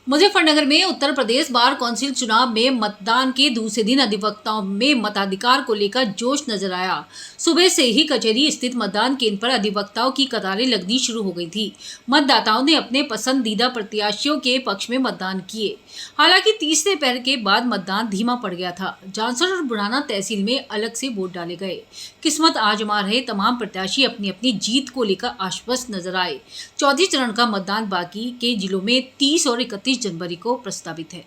मुजफ्फरनगर में Uttar Pradesh bar council चुनाव में मतदान के दूसरे दिन अधिवक्ताओं में मताधिकार को लेकर जोश नजर आया। सुबह से ही कचहरी स्थित मतदान केंद्र पर अधिवक्ताओं की कतारें लगनी शुरू हो गई थी। मतदाताओं ने अपने पसंदीदा प्रत्याशियों के पक्ष में मतदान किए। हालांकि तीसरे पहर के बाद मतदान धीमा पड़ गया था। जांसर और बुढ़ाना तहसील में अलग से वोट डाले गए। किस्मत आजमा रहे तमाम प्रत्याशी अपनी अपनी जीत को लेकर आश्वस्त नजर आए। चौथे चरण का मतदान बाकी के जिलों में 30 और 31 जनवरी को प्रस्तावित है।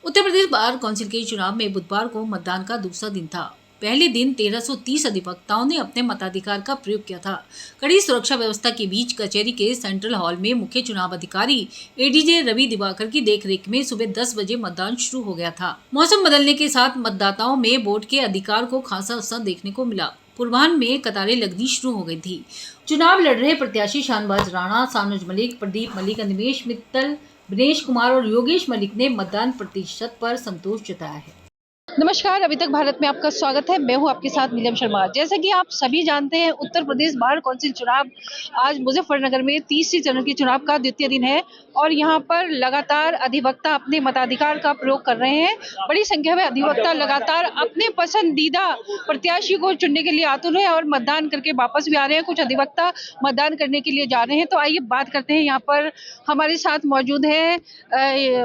उत्तर प्रदेश बार कौंसिल के चुनाव में बुधवार को मतदान का दूसरा दिन था। पहले दिन 1330 अधिवक्ताओं ने अपने मताधिकार का प्रयोग किया था। कड़ी सुरक्षा व्यवस्था के बीच कचहरी के सेंट्रल हॉल में मुख्य चुनाव अधिकारी एडीजे रवि दिवाकर की देखरेख में सुबह 10 बजे मतदान शुरू हो गया था। मौसम बदलने के साथ मतदाताओं में वोट के अधिकार को खासा उत्साह देखने को मिला। पूर्वाह्न में कतारें लगनी शुरू हो गई थी। चुनाव लड़ रहे प्रत्याशी शाहनवाज राणा, सानुज मलिक, प्रदीप मलिक, अनिमेश मित्तल, दिनेश कुमार और योगेश मलिक ने मतदान प्रतिशत पर संतोष जताया है। नमस्कार, अभी तक भारत में आपका स्वागत है। मैं हूं आपके साथ नीलम शर्मा। जैसे कि आप सभी जानते हैं, उत्तर प्रदेश बार कौंसिल चुनाव आज मुजफ्फरनगर में तीसरे चरण के चुनाव का द्वितीय दिन है और यहां पर लगातार अधिवक्ता अपने मताधिकार का प्रयोग कर रहे हैं। बड़ी संख्या में अधिवक्ता लगातार अपने पसंदीदा प्रत्याशी को चुनने के लिए आतुर है और मतदान करके वापस भी आ रहे हैं। कुछ अधिवक्ता मतदान करने के लिए जा रहे हैं। तो आइए बात करते हैं। यहाँ पर हमारे साथ मौजूद है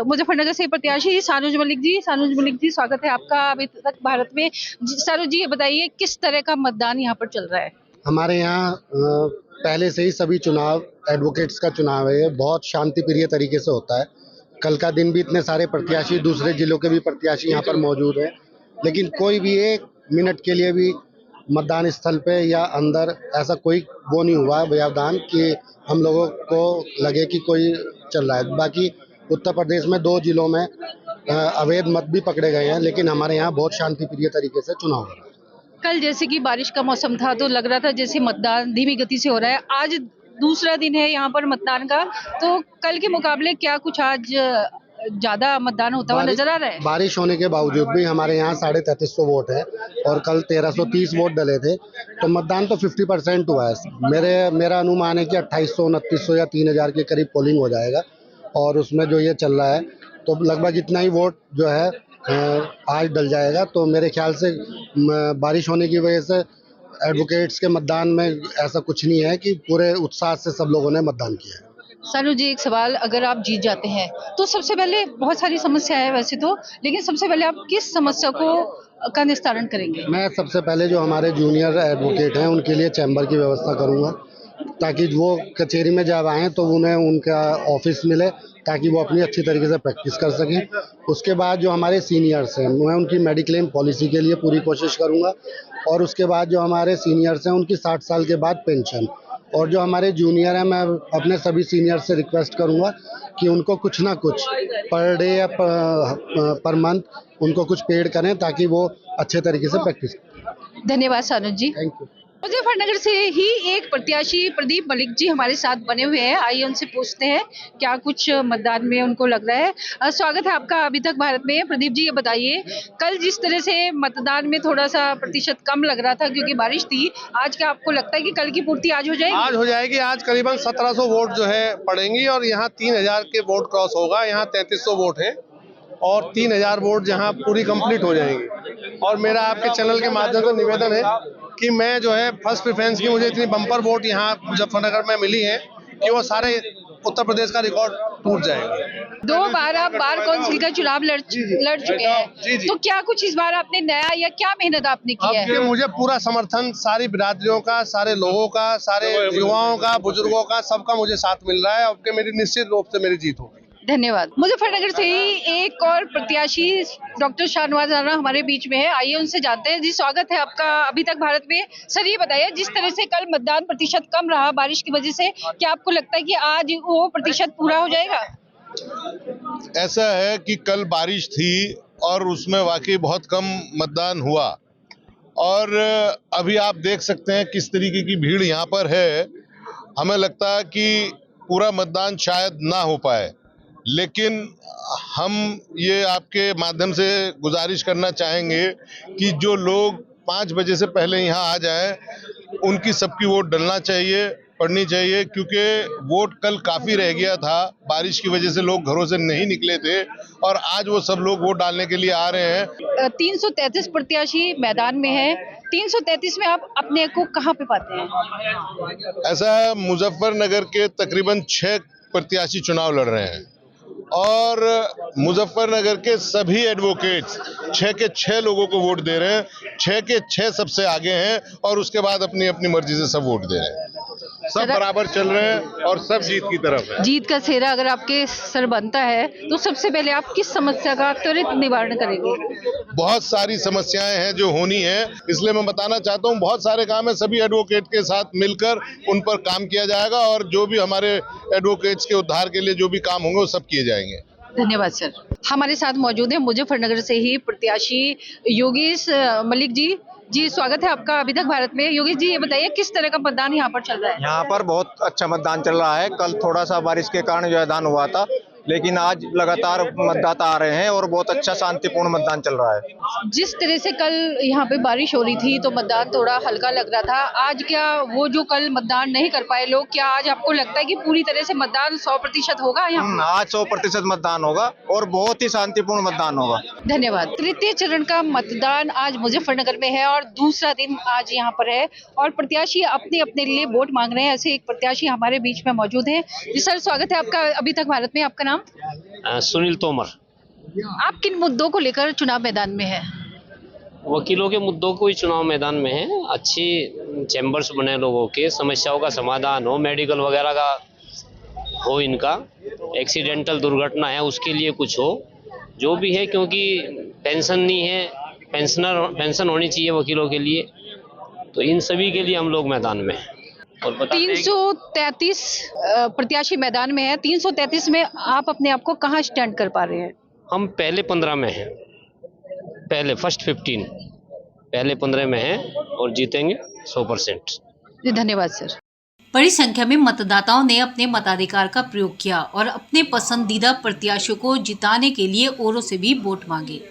मुजफ्फरनगर से प्रत्याशी सानुज मलिक जी। सानुज मलिक जी, स्वागत है आपका अभी तक भारत में। सानुज जी, ये बताइए किस तरह का मतदान यहाँ पर चल रहा है? हमारे यहाँ पहले से ही सभी चुनाव एडवोकेट्स का चुनाव है, बहुत शांति प्रिय तरीके से होता है। कल का दिन भी इतने सारे प्रत्याशी, दूसरे जिलों के भी प्रत्याशी यहाँ पर मौजूद हैं, लेकिन कोई भी एक मिनट के लिए भी मतदान स्थल पे या अंदर ऐसा कोई वो नहीं हुआ व्यवधान कि हम लोगों को लगे कि कोई चल रहा है। बाकी उत्तर प्रदेश में 2 जिलों में अवैध मत भी पकड़े गए हैं, लेकिन हमारे यहाँ बहुत शांति प्रिय तरीके से चुनाव हो रहा है। कल जैसे कि बारिश का मौसम था तो लग रहा था जैसे मतदान धीमी गति से हो रहा है। आज दूसरा दिन है यहाँ पर मतदान का, तो कल के मुकाबले क्या कुछ आज ज्यादा मतदान होता हुआ नजर आ रहा है? बारिश होने के बावजूद भी हमारे यहाँ 3350 वोट है और कल 1330 वोट डले थे, तो मतदान तो 50% हुआ है। मेरा अनुमान है कि 2800, 2900 या 3000 के करीब पोलिंग हो जाएगा और उसमें जो ये चल रहा है तो लगभग इतना ही वोट जो है आज डल जाएगा। तो मेरे ख्याल से बारिश होने की वजह से एडवोकेट्स के मतदान में ऐसा कुछ नहीं है कि पूरे उत्साह से सब लोगों ने मतदान किया है। सानू जी, एक सवाल, अगर आप जीत जाते हैं तो सबसे पहले, बहुत सारी समस्या है वैसे तो, लेकिन सबसे पहले आप किस समस्या का निस्तारण करेंगे? मैं सबसे पहले जो हमारे जूनियर एडवोकेट हैं उनके लिए चैम्बर की व्यवस्था करूंगा, ताकि वो कचहरी में जब आएँ तो उन्हें उनका ऑफिस मिले, ताकि वो अपनी अच्छी तरीके से प्रैक्टिस कर सकें। उसके बाद जो हमारे सीनियर्स हैं, मैं उनकी मेडिक्लेम पॉलिसी के लिए पूरी कोशिश करूंगा और उसके बाद जो हमारे सीनियर्स हैं उनकी 60 साल के बाद पेंशन, और जो हमारे जूनियर हैं मैं अपने सभी सीनियर से रिक्वेस्ट करूंगा कि उनको कुछ ना कुछ पर डे या पर मंथ उनको कुछ पेड करें, ताकि वो अच्छे तरीके से प्रैक्टिस करें। धन्यवाद सानुज जी। Thank you. मुजफ्फरनगर से ही एक प्रत्याशी प्रदीप मलिक जी हमारे साथ बने हुए हैं। आइए उनसे पूछते हैं क्या कुछ मतदान में उनको लग रहा है। स्वागत है आपका अभी तक भारत में। प्रदीप जी, ये बताइए, कल जिस तरह से मतदान में थोड़ा सा प्रतिशत कम लग रहा था क्योंकि बारिश थी, आज क्या आपको लगता है कि कल की पूर्ति आज हो जाएगी? आज हो जाएगी। आज करीबन 1700 वोट जो है पड़ेंगी और यहाँ 3000 के वोट क्रॉस होगा। यहाँ 3300 वोट है और 3000 वोट जहाँ पूरी कंप्लीट हो जाएंगी। और मेरा आपके चैनल के माध्यम से निवेदन है कि मैं जो है फर्स्ट प्रेफरेंस की, मुझे इतनी बम्पर वोट यहाँ मुजफ्फरनगर में मिली है कि वो सारे उत्तर प्रदेश का रिकॉर्ड टूट जाएगा। 2 बार आप बार कौंसिल का चुनाव लड़ चुके हैं, तो क्या कुछ इस बार आपने नया या क्या मेहनत आपने की है? अब मुझे पूरा समर्थन सारी बिरादरियों का, सारे लोगों का, सारे युवाओं का, बुजुर्गों का, सबका मुझे साथ मिल रहा है और मेरी निश्चित रूप से मेरी जीत होगी। धन्यवाद। मुजफ्फरनगर से ही एक और प्रत्याशी डॉक्टर शाहनवाज राणा हमारे बीच में है। आइए उनसे जानते हैं। जी, स्वागत है आपका अभी तक भारत में। सर, ये बताइए, जिस तरह से कल मतदान प्रतिशत कम रहा बारिश की वजह से, क्या आपको लगता है कि आज वो प्रतिशत पूरा हो जाएगा? ऐसा है कि कल बारिश थी और उसमें वाकई बहुत कम मतदान हुआ और अभी आप देख सकते हैं किस तरीके की भीड़ यहाँ पर है। हमें लगता है कि पूरा मतदान शायद ना हो पाए, लेकिन हम ये आपके माध्यम से गुजारिश करना चाहेंगे कि जो लोग 5 बजे से पहले यहाँ आ जाएं, उनकी सबकी वोट डलना चाहिए पड़नी चाहिए, क्योंकि वोट कल काफी रह गया था, बारिश की वजह से लोग घरों से नहीं निकले थे और आज वो सब लोग वोट डालने के लिए आ रहे हैं। 333 प्रत्याशी मैदान में है। 333 में आप अपने को कहाँ पे पाते हैं? ऐसा है, मुजफ्फरनगर के तकरीबन 6 प्रत्याशी चुनाव लड़ रहे हैं और मुजफ्फरनगर के सभी एडवोकेट्स 6 के 6 लोगों को वोट दे रहे हैं। 6 के 6 सबसे आगे हैं और उसके बाद अपनी अपनी मर्जी से सब वोट दे रहे हैं। सब बराबर चल रहे हैं और सब जीत की तरफ है। जीत का सेहरा अगर आपके सर बनता है तो सबसे पहले आप किस समस्या का त्वरित निवारण करेंगे? बहुत सारी समस्याएं हैं जो होनी है, इसलिए मैं बताना चाहता हूं बहुत सारे काम है, सभी एडवोकेट के साथ मिलकर उन पर काम किया जाएगा और जो भी हमारे एडवोकेट्स के उद्धार के लिए जो भी काम होंगे वो सब किए जाएंगे। धन्यवाद सर। हमारे साथ मौजूद है मुजफ्फरनगर से ही प्रत्याशी योगेश मलिक जी स्वागत है आपका अभी तक भारत में। योगेश जी, ये बताइए किस तरह का मतदान यहाँ पर चल रहा है? यहाँ पर बहुत अच्छा मतदान चल रहा है। कल थोड़ा सा बारिश के कारण व्यवधान हुआ था, लेकिन आज लगातार मतदाता आ रहे हैं और बहुत अच्छा शांतिपूर्ण मतदान चल रहा है। जिस तरह से कल यहाँ पे बारिश हो रही थी तो मतदान थोड़ा हल्का लग रहा था, आज क्या वो जो कल मतदान नहीं कर पाए लोग, क्या आज आपको लगता है कि पूरी तरह से मतदान 100% होगा यहाँ? आज 100% मतदान होगा और बहुत ही शांतिपूर्ण मतदान होगा। धन्यवाद। तृतीय चरण का मतदान आज मुजफ्फरनगर में है और दूसरा दिन आज यहाँ पर है और प्रत्याशी अपने अपने लिए वोट मांग रहे हैं। ऐसे एक प्रत्याशी हमारे बीच में मौजूद है। जी सर, स्वागत है आपका अभी तक भारत में। आपका नाम? सुनील तोमर। आप किन मुद्दों को लेकर चुनाव मैदान में है? वकीलों के मुद्दों को ही चुनाव मैदान में है। अच्छी चैम्बर्स बने, लोगों के समस्याओं का समाधान हो, मेडिकल वगैरह का हो, इनका एक्सीडेंटल दुर्घटना है उसके लिए कुछ हो, जो भी है, क्योंकि पेंशन नहीं है, पेंशन होनी चाहिए वकीलों के लिए, तो इन सभी के लिए हम लोग मैदान में हैं। और 333 प्रत्याशी मैदान में है। 333 में आप अपने आप को कहाँ स्टैंड कर पा रहे हैं? हम पहले 15 में हैं, पहले फर्स्ट 15 पहले 15 में हैं और जीतेंगे 100%। जी धन्यवाद सर। बड़ी संख्या में मतदाताओं ने अपने मताधिकार का प्रयोग किया और अपने पसंदीदा प्रत्याशियों को जिताने के लिए औरों से भी वोट मांगे।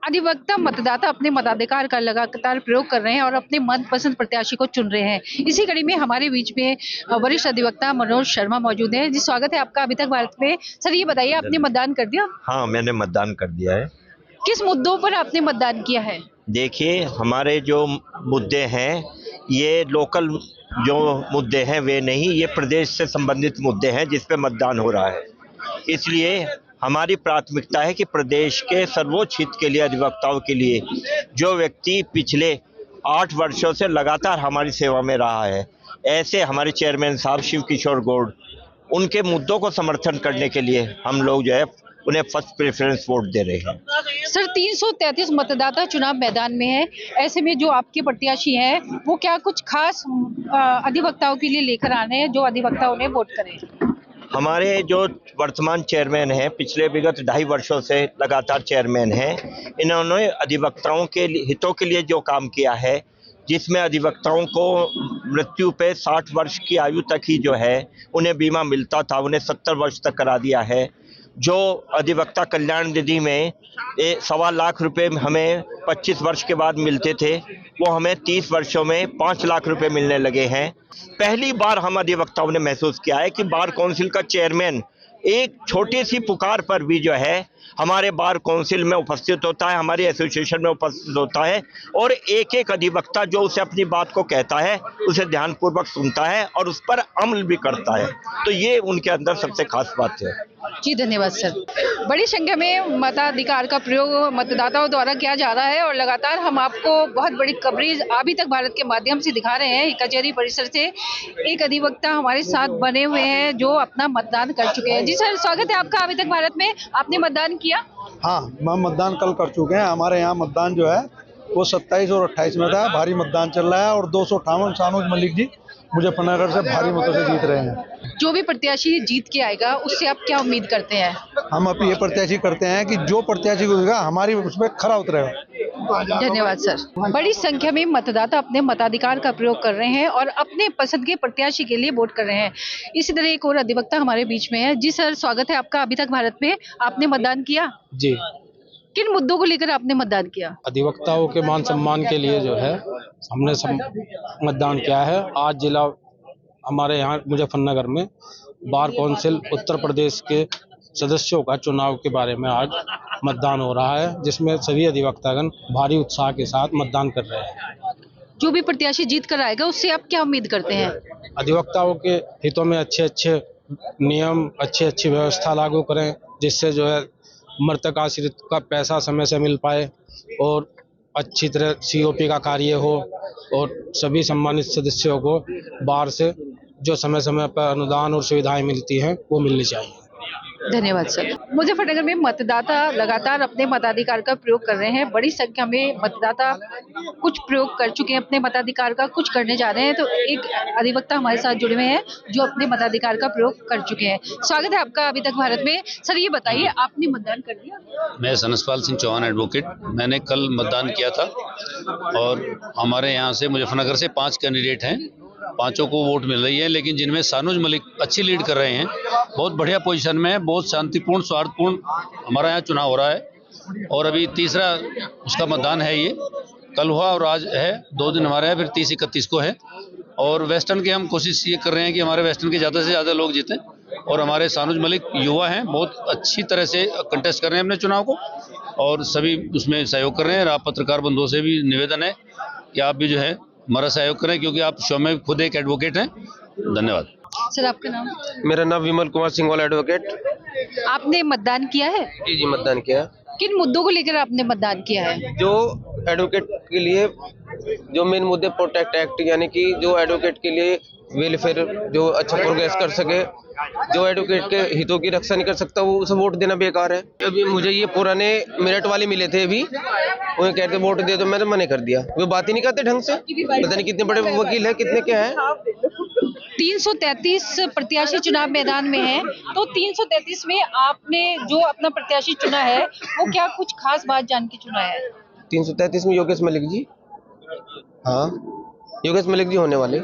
अधिवक्ता मतदाता अपने मताधिकार का लगातार प्रयोग कर रहे हैं और अपने मनपसंद प्रत्याशी को चुन रहे हैं। इसी कड़ी में हमारे बीच में वरिष्ठ अधिवक्ता मनोज शर्मा मौजूद हैं। जी स्वागत है आपका अभी तक भारत में। सर, ये बताइए, आपने मतदान कर दिया? हाँ, मैंने मतदान कर दिया है। किस मुद्दों पर आपने मतदान किया है? देखिए, हमारे जो मुद्दे हैं ये लोकल जो मुद्दे हैं वे नहीं, ये प्रदेश से संबंधित मुद्दे हैं जिस पे मतदान हो रहा है। इसलिए हमारी प्राथमिकता है कि प्रदेश के सर्वोच्च हित के लिए, अधिवक्ताओं के लिए, जो व्यक्ति पिछले 8 वर्षों से लगातार हमारी सेवा में रहा है, ऐसे हमारे चेयरमैन साहब शिव किशोर गौड़, उनके मुद्दों को समर्थन करने के लिए हम लोग जो है उन्हें फर्स्ट प्रेफरेंस वोट दे रहे हैं। सर, 333 मतदाता चुनाव मैदान में है, ऐसे में जो आपके प्रत्याशी हैं वो क्या कुछ खास अधिवक्ताओं के लिए लेकर आ रहे हैं जो अधिवक्ता उन्हें वोट करें? हमारे जो वर्तमान चेयरमैन हैं, पिछले विगत 2.5 वर्षों से लगातार चेयरमैन हैं, इन्होंने अधिवक्ताओं के हितों के लिए जो काम किया है, जिसमें अधिवक्ताओं को मृत्यु पे 60 वर्ष की आयु तक ही जो है उन्हें बीमा मिलता था, उन्हें 70 वर्ष तक करा दिया है। जो अधिवक्ता कल्याण निधि में 1.25 लाख रुपए हमें 25 वर्ष के बाद मिलते थे, वो हमें 30 वर्षों में 5 लाख रुपए मिलने लगे हैं। पहली बार हम अधिवक्ताओं ने महसूस किया है कि बार काउंसिल का चेयरमैन एक छोटी सी पुकार पर भी जो है हमारे बार काउंसिल में उपस्थित होता है, हमारी एसोसिएशन में उपस्थित होता है और एक एक अधिवक्ता जो उसे अपनी बात को कहता है उसे ध्यानपूर्वक सुनता है और उस पर अमल भी करता है। तो ये उनके अंदर सबसे खास बात है। जी धन्यवाद सर। बड़ी संख्या में मताधिकार का प्रयोग मतदाताओं द्वारा किया जा रहा है और लगातार हम आपको बहुत बड़ी कवरेज अभी तक भारत के माध्यम से दिखा रहे हैं। कचहरी परिसर से एक अधिवक्ता हमारे साथ बने हुए हैं जो अपना मतदान कर चुके हैं। जी सर, स्वागत है आपका अभी तक भारत में। आपने मतदान किया? हाँ, हम मतदान कल कर चुके हैं। हमारे यहाँ मतदान जो है वो 27 और 28 में था। भारी मतदान चल रहा है और 258 शानोज मलिक जी मुजफ्फरनगर से भारी मतों से जीत रहे हैं। जो भी प्रत्याशी जीत के आएगा उससे आप क्या उम्मीद करते हैं? हम अब ये प्रत्याशी करते हैं कि जो प्रत्याशी को देगा हमारी उसमें खरा उतरेगा। धन्यवाद सर। बड़ी संख्या में मतदाता अपने मताधिकार का प्रयोग कर रहे हैं और अपने पसंद के प्रत्याशी के लिए वोट कर रहे हैं। इसी तरह एक और अधिवक्ता हमारे बीच में है। जी सर, स्वागत है आपका अभी तक भारत में। आपने मतदान किया? जी। किन मुद्दों को लेकर आपने मतदान किया? अधिवक्ताओं के मान सम्मान के लिए जो है हमने मतदान किया है। आज जिला हमारे यहाँ मुजफ्फरनगर में बार कौंसिल उत्तर प्रदेश के सदस्यों का चुनाव के बारे में आज मतदान हो रहा है, जिसमें सभी अधिवक्तागण भारी उत्साह के साथ मतदान कर रहे हैं। जो भी प्रत्याशी जीत कर आएगा उससे आप क्या उम्मीद करते हैं? अधिवक्ताओं के हितों में अच्छे अच्छे नियम, अच्छी व्यवस्था लागू करें, जिससे जो है मृतक आश्रित का पैसा समय से मिल पाए और अच्छी तरह COP का कार्य हो और सभी सम्मानित सदस्यों को बार से जो समय समय पर अनुदान और सुविधाएं मिलती हैं वो मिलनी चाहिए। धन्यवाद सर। मुजफ्फरनगर में मतदाता लगातार अपने मताधिकार का प्रयोग कर रहे हैं। बड़ी संख्या में मतदाता कुछ प्रयोग कर चुके हैं अपने मताधिकार का, कुछ करने जा रहे हैं। तो एक अधिवक्ता हमारे साथ जुड़े हुए हैं जो अपने मताधिकार का प्रयोग कर चुके हैं। स्वागत है आपका अभी तक भारत में। सर ये बताइए, आपने मतदान कर दिया? मैं सनसपाल सिंह चौहान एडवोकेट, मैंने कल मतदान किया था और हमारे यहाँ से मुजफ्फरनगर से 5 कैंडिडेट हैं, पांचों को वोट मिल रही है, लेकिन जिनमें सानुज मलिक अच्छी लीड कर रहे हैं, बहुत बढ़िया पोजीशन में है, बहुत शांतिपूर्ण स्वार्थपूर्ण हमारा यहाँ चुनाव हो रहा है। और अभी तीसरा उसका मतदान है, ये कल हुआ और आज है, 2 दिन हमारे हैं, फिर 30-31 को है। और वेस्टर्न की हम कोशिश ये कर रहे हैं कि हमारे वेस्टर्न के ज़्यादा से ज़्यादा लोग जीतें और हमारे सानुज मलिक युवा हैं, बहुत अच्छी तरह से कंटेस्ट कर रहे हैं अपने चुनाव को और सभी उसमें सहयोग कर रहे हैं। आप पत्रकार बंधुओं से भी निवेदन है कि आप भी जो है हमारा सहयोग करें, क्योंकि आप शो में खुद एक एडवोकेट हैं। धन्यवाद। सर आपका नाम? मेरा नाम विमल कुमार सिंघवाल एडवोकेट। आपने मतदान किया है? जी मतदान किया। किन मुद्दों को लेकर आपने मतदान किया है? जो एडवोकेट के लिए जो मेन मुद्दे, प्रोटेक्ट एक्ट, यानी कि जो एडवोकेट के लिए वेलफेयर जो अच्छा प्रोग्रेस कर सके, जो एडवोकेट के हितों की रक्षा नहीं कर सकता वो उसे वोट देना बेकार है। अभी मुझे ये पुराने मेरिट वाले मिले थे, अभी उन्हें कहते वोट दे, तो मैंने मना कर दिया। वो बात ही नहीं करते ढंग से, पता नहीं कितने बड़े वकील है, कितने क्या है। 333 प्रत्याशी चुनाव मैदान में हैं, तो 333 में आपने जो अपना प्रत्याशी चुना है वो क्या कुछ खास बात जान के चुना है? 333 में योगेश मलिक जी, हाँ योगेश मलिक जी होने वाले।